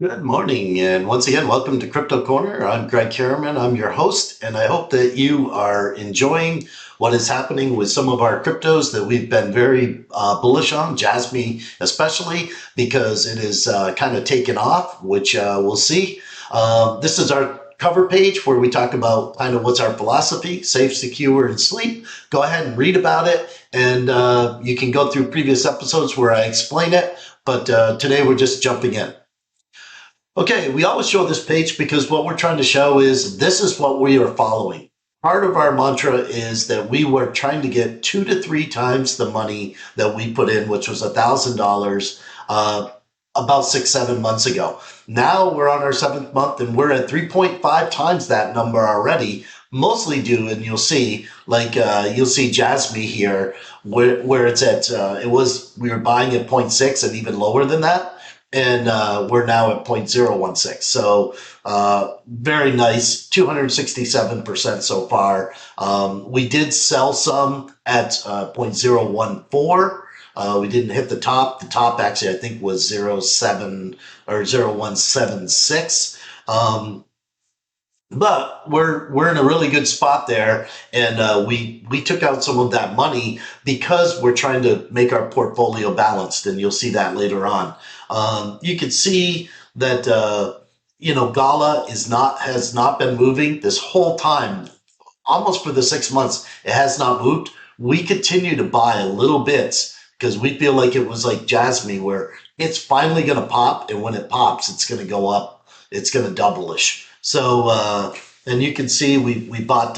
Good morning, and once again, welcome to Crypto Corner. I'm Greg Harriman. I'm your host, and I hope that you are enjoying what is happening with some of our cryptos that we've been very bullish on, Jasmy especially, because it is kind of taken off, which we'll see. This is our cover page where we talk about kind of what's our philosophy, safe, secure, and sleep. Go ahead and read about it, and you can go through previous episodes where I explain it, but today we're just jumping in. Okay, we always show this page because what we're trying to show is this is what we are following. Part of our mantra is that we were trying to get 2 to 3 times the money that we put in, which was $1,000 about 6, 7 months ago. Now we're on our seventh month and we're at 3.5 times that number already. Mostly due, and you'll see, you'll see Jasmy here, where it's at. We were buying at zero point 0.6 and even lower than that, and we're now at 0.016. So very nice, 267% so far. We did sell some at 0.014. We didn't hit the top. The top actually I think was 0.7 or 0.176. But we're in a really good spot there, and we took out some of that money because we're trying to make our portfolio balanced, and you'll see that later on. You can see that Gala has not been moving this whole time, almost for the 6 months. It has not moved. We continue to buy a little bits because we feel like it was like Jasmy, where it's finally going to pop, and when it pops, it's going to go up. It's going to double-ish. So, and you can see we bought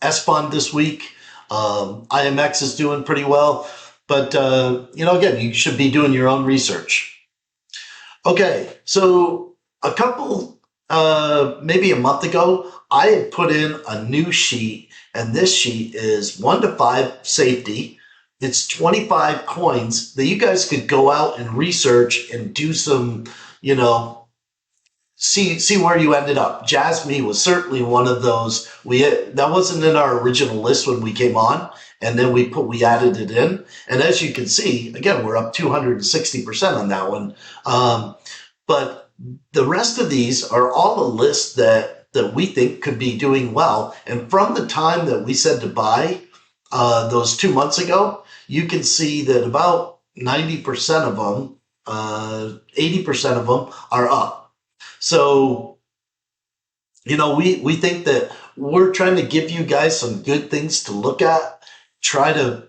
S Fund this week. IMX is doing pretty well, but again, you should be doing your own research. Okay, so a couple, maybe a month ago, I had put in a new sheet, and this sheet is 1 to 5 safety. It's 25 coins that you guys could go out and research and do some, see where you ended up. Jasmy was certainly one of those. That wasn't in our original list when we came on, and then we added it in. And as you can see, again, we're up 260% on that one. But the rest of these are all the lists that we think could be doing well. And from the time that we said to buy those 2 months ago, you can see that about 90% of them, 80% of them are up. So, we think that we're trying to give you guys some good things to look at.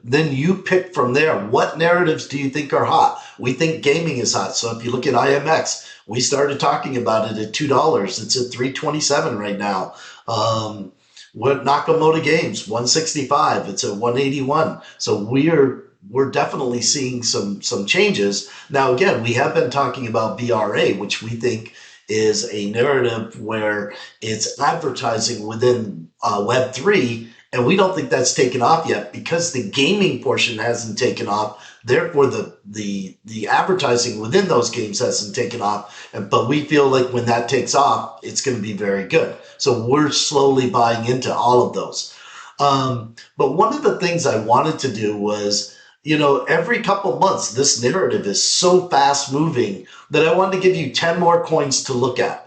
Then you pick from there. What narratives do you think are hot? We think gaming is hot. So if you look at IMX, we started talking about it at $2. It's at 327 right now. What Nakamoto Games, 165. It's at 181. So we're definitely seeing some changes. Now, again, we have been talking about VRA, which we think is a narrative where it's advertising within Web3, and we don't think that's taken off yet because the gaming portion hasn't taken off. Therefore, the advertising within those games hasn't taken off. But we feel like when that takes off, it's going to be very good. So we're slowly buying into all of those. But one of the things I wanted to do was, every couple months, this narrative is so fast moving that I wanted to give you 10 more coins to look at.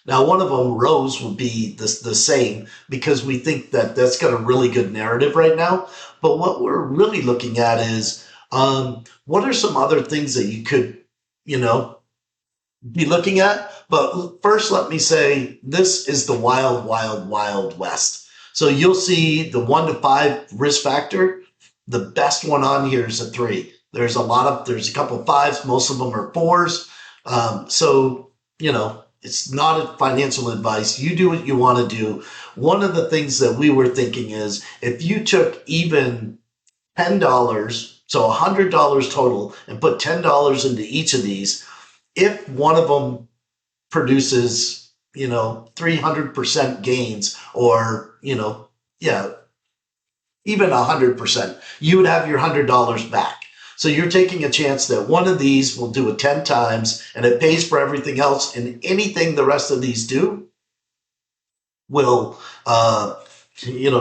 Now, one of them, Rose, will be the same because we think that that's got a really good narrative right now. But what we're really looking at is what are some other things that you could, be looking at? But first, let me say this is the wild, wild, wild west. So you'll see the 1 to 5 risk factor. The best one on here is a 3. There's a couple of 5s. Most of them are 4s. So, it's not a financial advice. You do what you want to do. One of the things that we were thinking is if you took even $10, so $100 total, and put $10 into each of these, if one of them produces, 300% gains or, even 100%, you would have your $100 back. So you're taking a chance that one of these will do it 10 times and it pays for everything else, and anything the rest of these do will,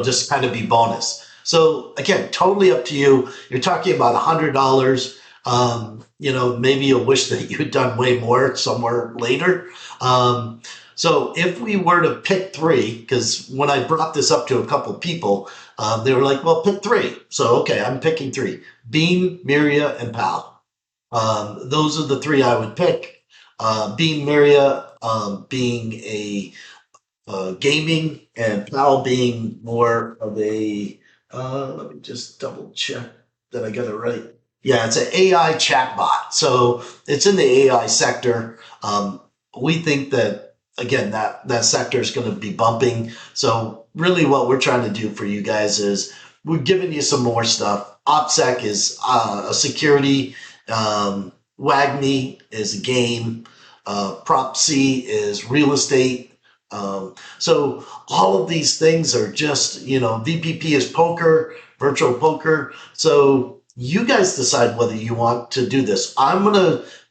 just kind of be bonus. So again, totally up to you. You're talking about $100. Maybe you'll wish that you had done way more somewhere later. So if we were to pick three, because when I brought this up to a couple people, they were like, well, pick three. So, okay, I'm picking three: Bean, Miria, and Pal. Those are the three I would pick. Bean, Miria being a gaming, and Pal being more of a, let me just double check that I got it right. Yeah, it's an AI chatbot. So it's in the AI sector. We think that, again, that sector is going to be bumping. So really what we're trying to do for you guys is we're giving you some more stuff. OPSEC is a security. WAGMI is a game. Prop C is real estate. So all of these things are just, VPP is poker, virtual poker. So you guys decide whether you want to do this.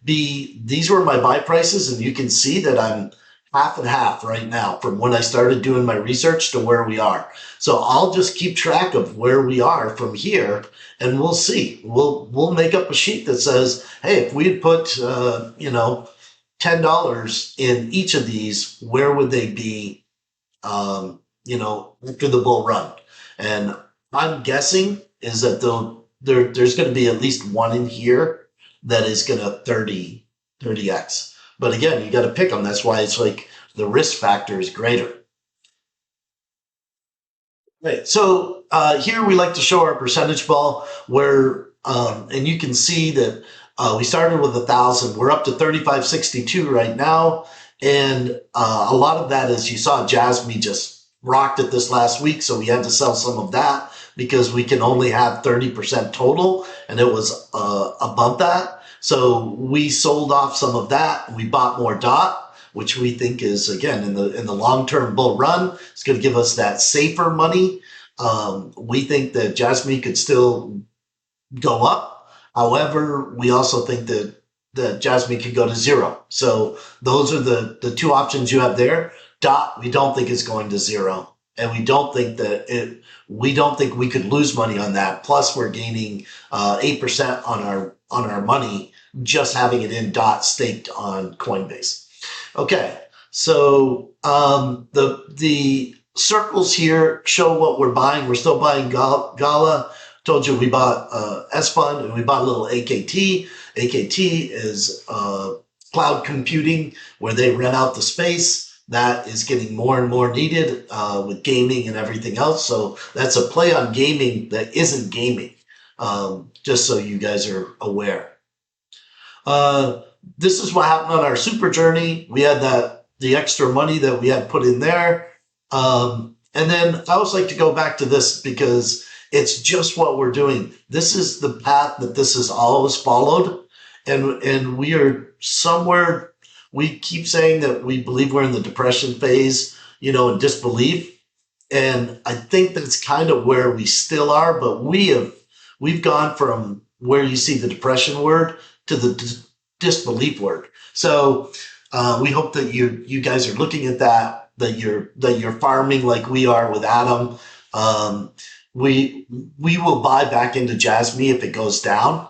These were my buy prices, and you can see that I'm half and half right now from when I started doing my research to where we are. So I'll just keep track of where we are from here, and we'll see. We'll make up a sheet that says, hey, if we had put, $10 in each of these, where would they be, after the bull run? And I'm guessing is that there's going to be at least one in here that is going to 30x. But again, you got to pick them. That's why it's like the risk factor is greater. Right. So here we like to show our percentage ball where, and you can see that we started with 1,000. We're up to 3562 right now. And a lot of that is you saw Jasmy just rocked it this last week. So we had to sell some of that because we can only have 30% total. And it was above that. So we sold off some of that. We bought more DOT, which we think is, again, in the long-term bull run, it's going to give us that safer money. We think that Jasmy could still go up. However, we also think that Jasmy could go to zero. So those are the two options you have there. DOT, we don't think is going to zero. And we don't think we could lose money on that. Plus, we're gaining 8% on our money just having it in DOT staked on Coinbase. Okay, so the circles here show what we're buying. We're still buying Gala. Told you we bought S Fund and we bought a little AKT. AKT is cloud computing where they rent out the space. That is getting more and more needed with gaming and everything else. So that's a play on gaming that isn't gaming, just so you guys are aware. This is what happened on our super journey. We had the extra money that we had put in there. And then I always like to go back to this because it's just what we're doing. This is the path that this has always followed. And we are somewhere, we keep saying that we believe we're in the depression phase, in disbelief. And I think that's kind of where we still are, but we've gone from where you see the depression word to the disbelief word. So we hope that you guys are looking at that you're farming like we are with Adam. We will buy back into Jasmy if it goes down,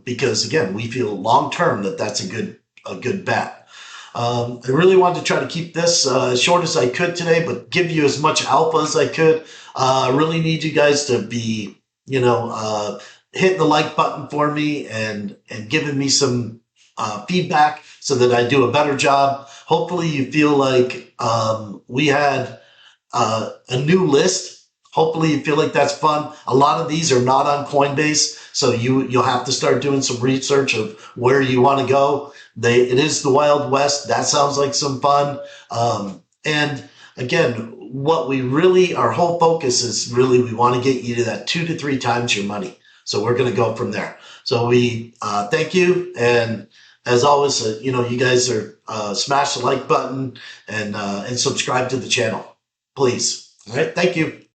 because again, we feel long term that that's a good bet. I really wanted to try to keep this as short as I could today, but give you as much alpha as I could. I really need you guys to be, hitting the like button for me and giving me some feedback so that I do a better job. Hopefully you feel like we had a new list. Hopefully you feel like that's fun. A lot of these are not on Coinbase, so you'll have to start doing some research of where you want to go. It is the Wild West. That sounds like some fun. And again, what we really, our whole focus is really we want to get you to that 2 to 3 times your money. So we're going to go from there. So we thank you. And as always, you guys are smash the like button and subscribe to the channel, please. All right. Thank you.